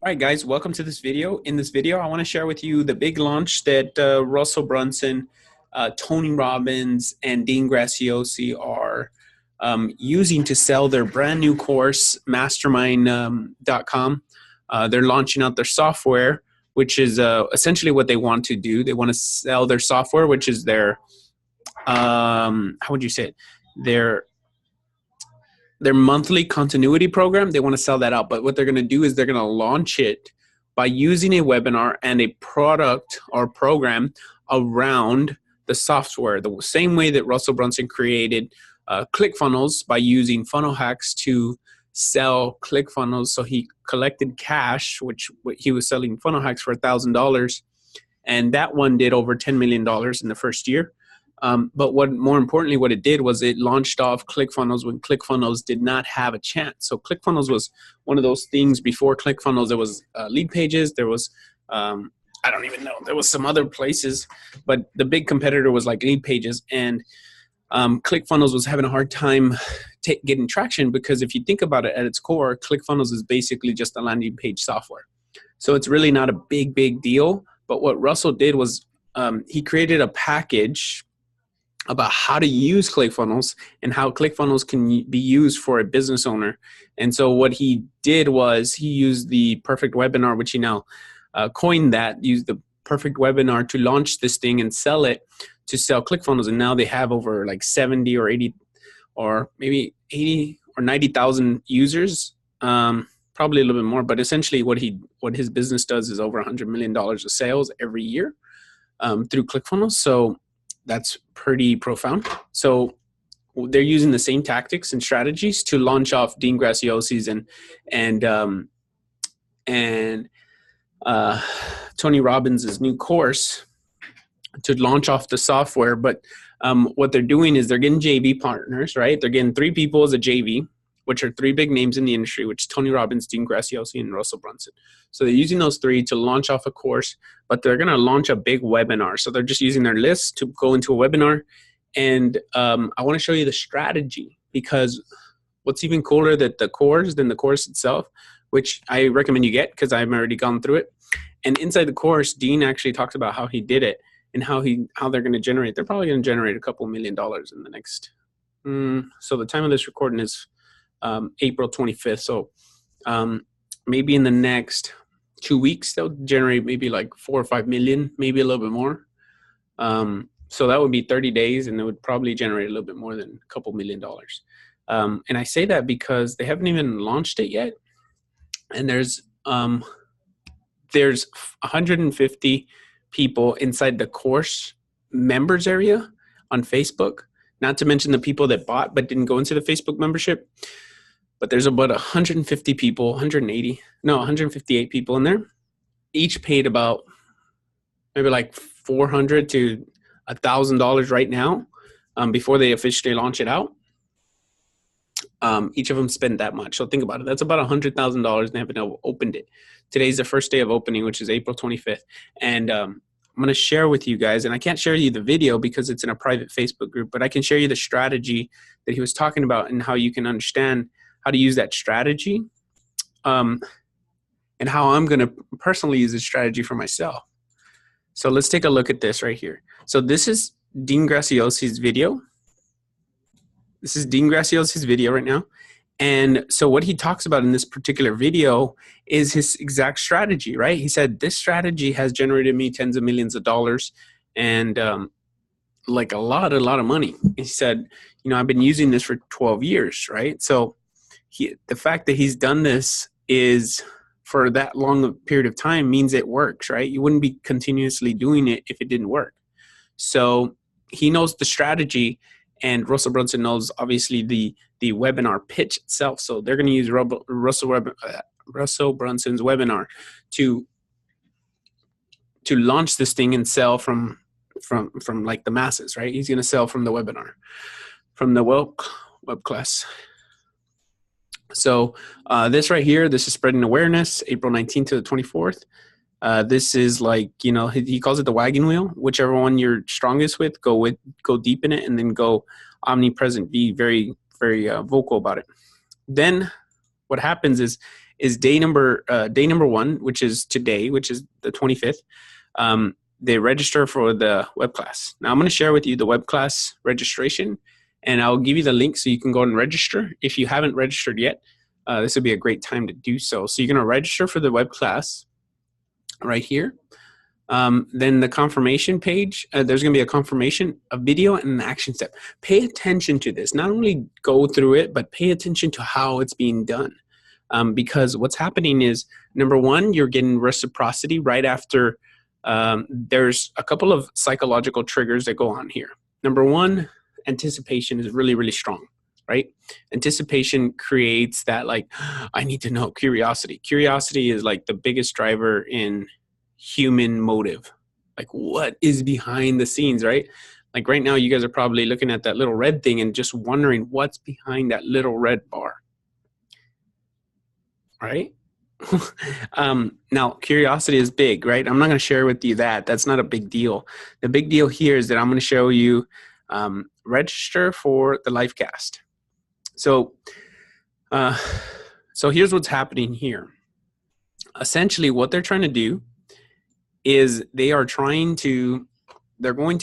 All right, guys, welcome to this video. In this video, I want to share with you the big launch that Russell Brunson, Tony Robbins, and Dean Graziosi are using to sell their brand new course, mastermind.com. They're launching out their software, which is essentially what they want to do. They want to sell their software, which is their, how would you say it? Their monthly continuity program. They want to sell that out, but what they're going to do is they're going to launch it by using a webinar and a product or program around the software, the same way that Russell Brunson created ClickFunnels by using funnel hacks to sell ClickFunnels. So he collected cash, which he was selling funnel hacks for $1,000, and that one did over $10 million in the first year. But more importantly, what it did was it launched off ClickFunnels when ClickFunnels did not have a chance. So ClickFunnels was one of those things. Before ClickFunnels, there was lead pages. There was, I don't even know, there was some other places, but the big competitor was like lead pages. And ClickFunnels was having a hard time getting traction because if you think about it at its core, ClickFunnels is basically just a landing page software. So it's really not a big deal. But what Russell did was he created a package about how to use ClickFunnels and how ClickFunnels can be used for a business owner. And so what he did was he used the perfect webinar, which he now coined that, used the perfect webinar to launch this thing and sell it to sell ClickFunnels. And now they have over like 70 or 80 or maybe 80 or 90,000 users, probably a little bit more. But essentially what his business does is over $100 million of sales every year through ClickFunnels. So that's pretty profound. So they're using the same tactics and strategies to launch off Dean Graziosi's and Tony Robbins' new course to launch off the software. But what they're doing is they're getting JV partners, right? They're getting 3 people as a JV, which are 3 big names in the industry, which is Tony Robbins, Dean Graziosi, and Russell Brunson. So they're using those 3 to launch off a course, but they're going to launch a big webinar. So they're just using their list to go into a webinar. And I want to show you the strategy, because what's even cooler than the course itself, which I recommend you get because I've already gone through it. And inside the course, Dean actually talks about how he did it and how they're going to generate. They're probably going to generate a couple $1 million in the next. So the time of this recording is April 25th. So maybe in the next 2 weeks, they'll generate maybe like 4 or 5 million, maybe a little bit more. So that would be 30 days, and it would probably generate a little bit more than a couple $1 million. And I say that because they haven't even launched it yet. And there's 150 people inside the course members area on Facebook, not to mention the people that bought but didn't go into the Facebook membership. But there's about 150 people, 158 people in there. Each paid about maybe like $400 to $1,000 right now before they officially launch it out. Each of them spent that much. So think about it. That's about $100,000 and they haven't opened it. Today's the first day of opening, which is April 25th. And I'm going to share with you guys, and I can't share you the video because it's in a private Facebook group, but I can share you the strategy that he was talking about and how you can understand how to use that strategy, and how I'm going to personally use this strategy for myself. So let's take a look at this right here. So this is Dean Graziosi's video. This is Dean Graziosi's video right now. And so what he talks about in this particular video is his exact strategy, right? He said, this strategy has generated me tens of millions of dollars and like a lot of money. He said, I've been using this for 12 years, right? So the fact that he's done this is for that long a period of time means it works, right? You wouldn't be continuously doing it if it didn't work. So he knows the strategy, and Russell Brunson knows obviously the webinar pitch itself. So they're going to use Russell Brunson's webinar to launch this thing and sell from like the masses, right? He's going to sell from the webinar, from the web class. So this right here, this is spreading awareness, April 19th to the 24th. This is like, he calls it the wagon wheel. Whichever one you're strongest with, go deep in it, and then go omnipresent. Be very, very vocal about it. Then what happens is is day number 1, which is today, which is the 25th. They register for the web class. Now I'm going to share with you the web class registration, and I'll give you the link so you can go and register. If you haven't registered yet, this would be a great time to do so. So you're going to register for the web class right here. Then the confirmation page, there's going to be a confirmation, a video, and an action step. Pay attention to this. Not only go through it, but pay attention to how it's being done. Because what's happening is, number one, you're getting reciprocity right after. There's a couple of psychological triggers that go on here. Number one, anticipation is really, really strong, right? Anticipation creates that, like, I need to know, curiosity. Curiosity is like the biggest driver in human motive. Like, what is behind the scenes, right? Like right now, you guys are probably looking at that little red thing and just wondering what's behind that little red bar, right? Now, curiosity is big, right? I'm not going to share with you that. That's not a big deal. The big deal here is that I'm going to show you register for the live cast. So here's what's happening here. Essentially, what they're trying to do is they're going to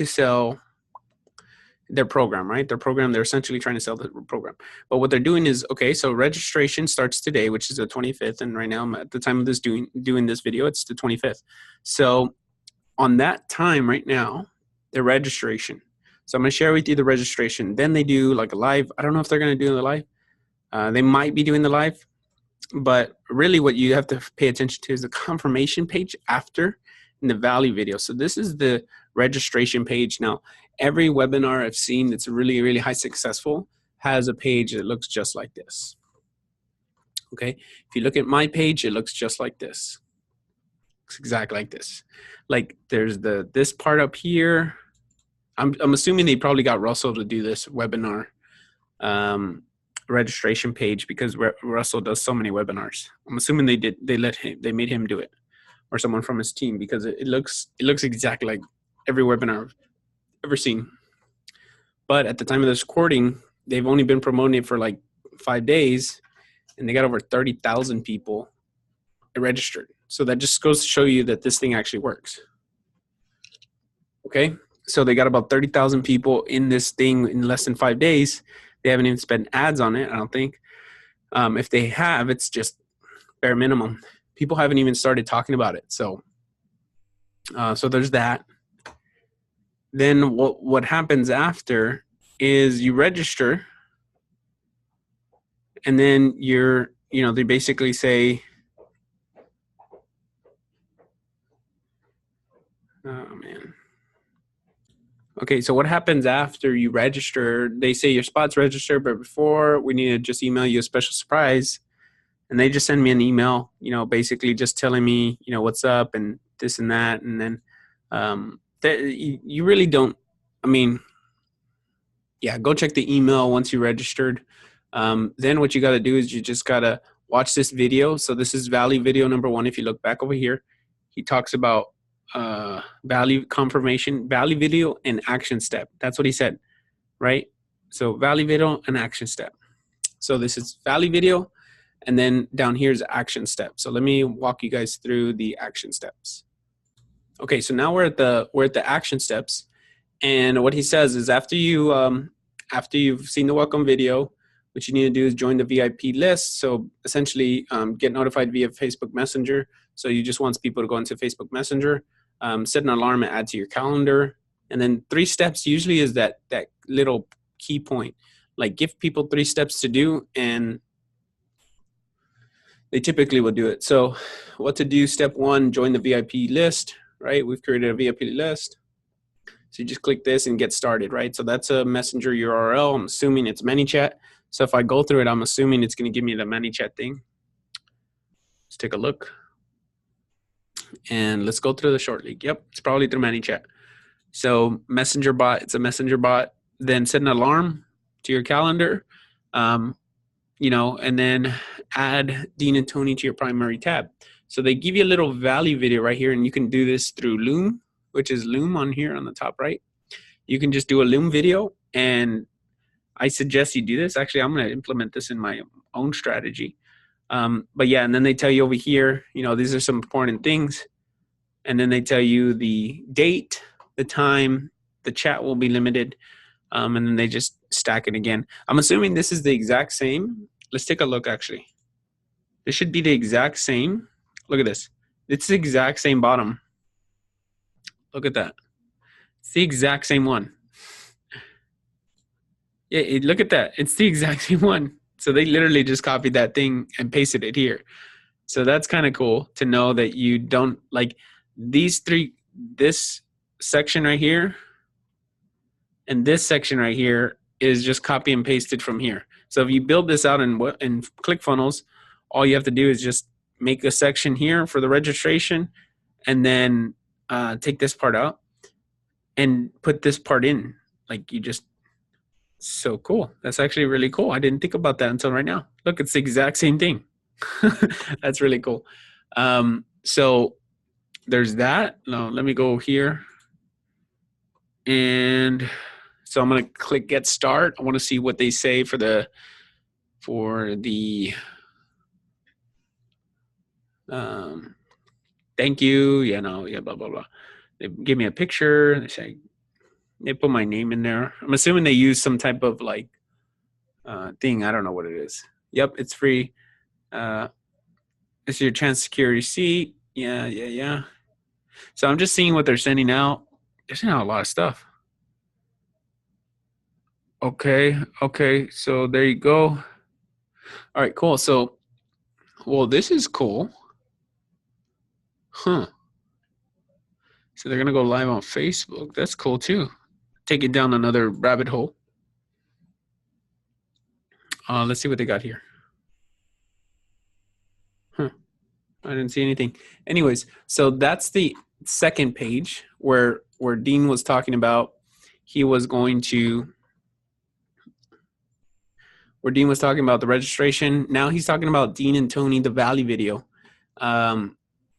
sell their program, right? Their program, they're essentially trying to sell the program. But what they're doing is, okay, so registration starts today, which is the 25th. And right now, I'm at the time of this doing this video, it's the 25th. So on that time right now, the registration. So I'm going to share with you the registration. Then they do like a live. I don't know if they're going to do the live. They might be doing the live. But really what you have to pay attention to is the confirmation page after in the value video. So this is the registration page. Now, every webinar I've seen that's really, really high successful has a page that looks just like this. Okay, if you look at my page, it looks just like this. It's exactly like this. Like there's this part up here. I'm assuming they probably got Russell to do this webinar registration page because Russell does so many webinars. I'm assuming they made him do it, or someone from his team, because it looks exactly like every webinar I've ever seen. But at the time of this recording, they've only been promoting it for like 5 days, and they got over 30,000 people registered. So that just goes to show you that this thing actually works. Okay, so they got about 30,000 people in this thing in less than 5 days. They haven't even spent ads on it, I don't think. If they have, it's just bare minimum. People haven't even started talking about it. So there's that. Then what happens after is you register, and then they basically say, oh man. Okay, so what happens after you register? They say your spot's registered, but before, we need to just email you a special surprise. And they just send me an email, basically just telling me, what's up and this and that. And then you really don't, go check the email once you registered. Then what you got to do is you just got to watch this video. So this is value video number 1. If you look back over here, he talks about value confirmation, value video, and action step. That's what he said, right? So value video and action step. So this is value video, and then down here is action step. So let me walk you guys through the action steps. Okay, so now we're at the action steps, and what he says is after you've seen the welcome video, what you need to do is join the VIP list. So essentially, get notified via Facebook Messenger. So you just want people to go into Facebook Messenger, set an alarm and add to your calendar. And then 3 steps usually is that little key point. Like give people 3 steps to do, and they typically will do it. So what to do, step 1, join the VIP list, right? We've created a VIP list. So you just click this and get started, right? So that's a Messenger URL. I'm assuming it's ManyChat. So if I go through it, I'm assuming it's going to give me the ManyChat thing. Let's take a look. And let's go through the short link. Yep, it's probably through ManyChat. So Messenger bot, it's a Messenger bot. Then set an alarm to your calendar, and then add Dean and Tony to your primary tab. So they give you a little value video right here, and you can do this through Loom, which is Loom on here on the top right. You can just do a Loom video, and I suggest you do this. Actually, I'm going to implement this in my own strategy. But yeah, and then they tell you over here, you know, these are some important things. And then they tell you the date, the time, the chat will be limited. And then they just stack it again. I'm assuming this is the exact same. Let's take a look actually. This should be the exact same. Look at this. It's the exact same bottom. Look at that. It's the exact same one. Yeah, look at that. It's the exact same one. So they literally just copied that thing and pasted it here. So that's kind of cool to know that you don't like these three, this section right here and this section right here is just copy and pasted from here. So if you build this out in ClickFunnels, all you have to do is just make a section here for the registration and then take this part out and put this part in. Like you just, so cool. That's actually really cool. I didn't think about that until right now. Look, it's the exact same thing. That's really cool. So there's that. Now let me go here. And so I'm going to click get start. I want to see what they say for the thank you. Yeah, no, yeah, blah, blah, blah. They give me a picture. They say, they put my name in there. I'm assuming they use some type of like thing. I don't know what it is. Yep, it's free. It's your chance to secure receipt. Yeah. So I'm just seeing what they're sending out. They're sending out a lot of stuff. Okay. So there you go. All right, cool. So, well, this is cool. Huh. So they're going to go live on Facebook. That's cool too. Take it down another rabbit hole. Let's see what they got here. Huh. I didn't see anything. Anyways, so that's the second page where Dean was talking about he was going to, where Dean was talking about the registration. Now he's talking about Dean and Tony, the Valley video.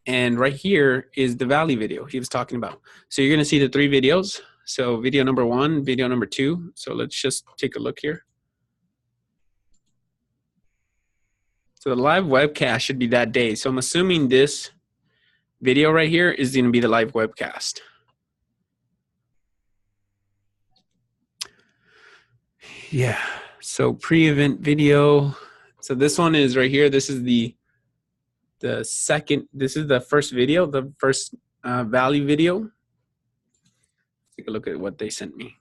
And right here is the Valley video he was talking about. So you're going to see the 3 videos. So video number 1, video number 2. So let's just take a look here. So the live webcast should be that day. So I'm assuming this video right here is going to be the live webcast. Yeah. So pre-event video. So this one is right here. This is the second. This is the first video, the first Valley video. Take a look at what they sent me.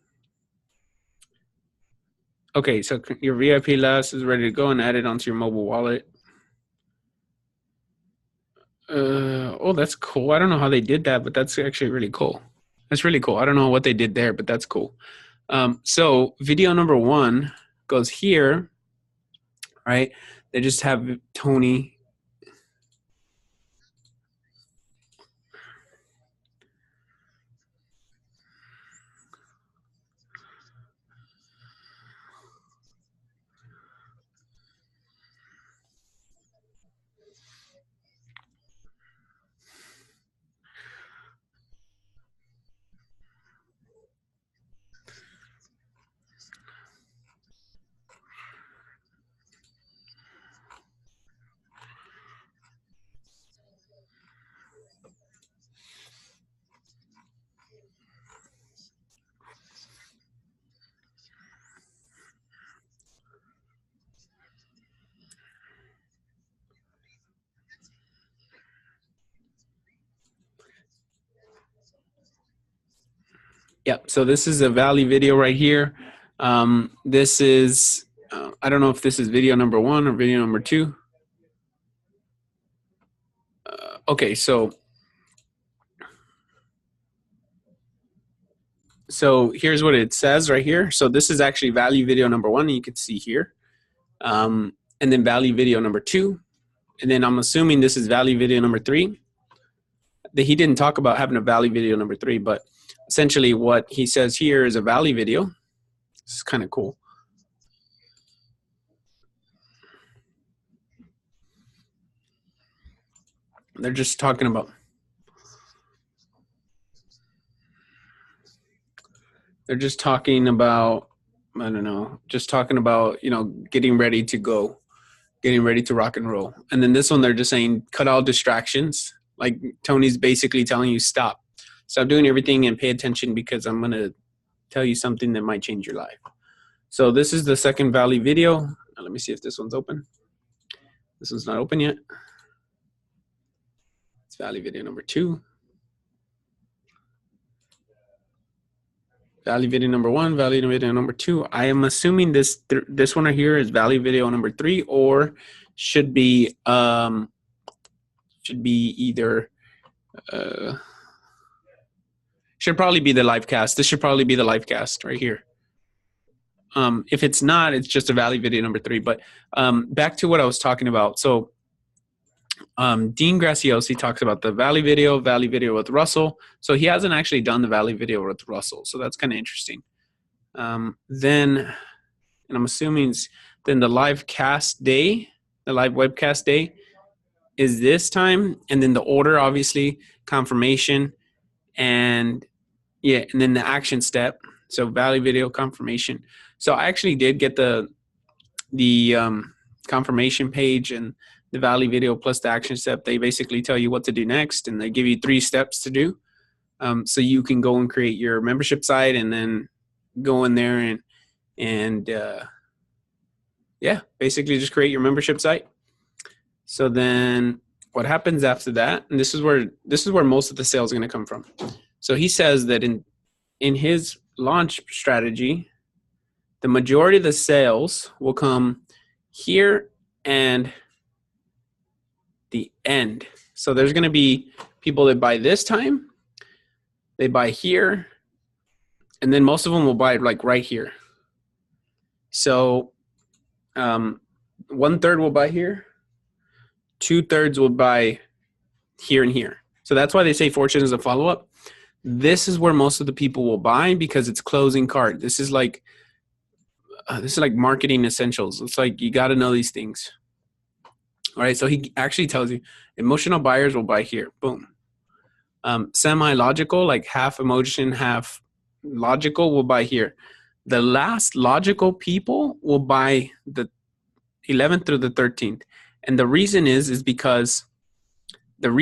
Okay, so your VIP list is ready to go and add it onto your mobile wallet. Oh, that's cool. I don't know how they did that, but that's actually really cool. That's really cool. I don't know what they did there, but that's cool. So video number 1 goes here, right? They just have Tony. Yep. So this is a Valley video right here. This is, I don't know if this is video number 1 or video number 2. Okay, so here's what it says right here. So this is actually Valley video number 1, and you can see here. And then Valley video number 2. And then I'm assuming this is Valley video number 3. He didn't talk about having a Valley video number 3, but essentially what he says here is a Valley video. This is kind of cool. They're just talking about, I don't know, just talking about, you know, getting ready to go. getting ready to rock and roll. And then this one, they're just saying, cut all distractions. Like Tony's basically telling you, stop doing everything and pay attention, because I'm going to tell you something that might change your life. So this is the second Valley video. Let me see if this one's open. This one's not open yet. It's Valley video number 2. Valley video number 1, Valley video number 2. I am assuming this one right here is Valley video number 3, or should be either should probably be the live cast. This should probably be the live cast right here. If it's not, it's just a Valley video number 3. But back to what I was talking about. So Dean Graziosi talks about the Valley video with Russell. So he hasn't actually done the Valley video with Russell. So that's kind of interesting. Then, and I'm assuming then the live cast day, the live webcast day is this time. And then the order, obviously, confirmation, and yeah, and then the action step. So Valley video confirmation. So I actually did get the confirmation page and the Valley video plus the action step. They basically tell you what to do next, and they give you 3 steps to do. So you can go and create your membership site, and then go in there and yeah, basically just create your membership site. So then what happens after that, and this is where most of the sales are going to come from. So he says that in his launch strategy, the majority of the sales will come here and the end. So there's going to be people that buy this time, they buy here, and then most of them will buy like right here. So 1/3 will buy here, 2/3 will buy here and here. So that's why they say fortune is a follow-up. This is where most of the people will buy, because it's closing cart. This is like marketing essentials. It's like you got to know these things. All right, so he actually tells you emotional buyers will buy here. Boom. Semi-logical, like half emotion, half logical, will buy here. The last logical people will buy the 11th through the 13th. And the reason is because they're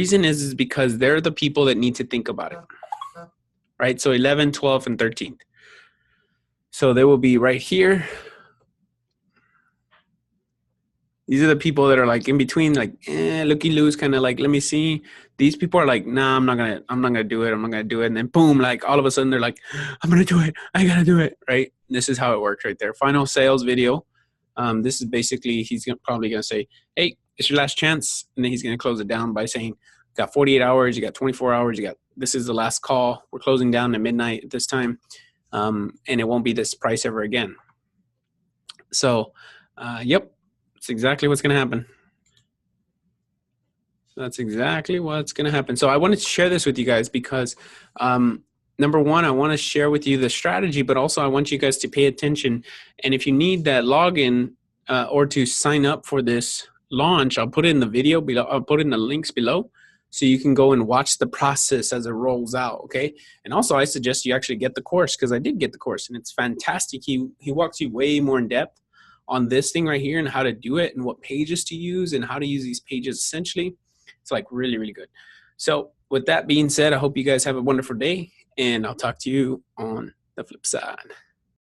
the people that need to think about it. Right? So 11, 12, and 13th. So they will be right here. These are the people that are like in between, like looky-loos, kind of like, let me see. These people are like, nah, I'm not gonna do it. And then boom, like all of a sudden they're like, I'm gonna do it. I gotta do it, right? This is how it works right there. Final sales video. This is basically, he's probably gonna say, hey, it's your last chance, and then he's gonna close it down by saying, you got 48 hours, you got 24 hours, this is the last call. We're closing down at midnight at this time, and it won't be this price ever again. So, yep. That's exactly what's going to happen. That's exactly what's going to happen. So I wanted to share this with you guys because, number one, I want to share with you the strategy, but also I want you guys to pay attention. And if you need that login or to sign up for this launch, I'll put it in the video below. I'll put it in the links below so you can go and watch the process as it rolls out, okay? And also I suggest you actually get the course, because I did get the course and it's fantastic. He walks you way more in depth on this thing right here and how to do it and what pages to use and how to use these pages essentially. It's like really, really good. So with that being said, I hope you guys have a wonderful day, and I'll talk to you on the flip side.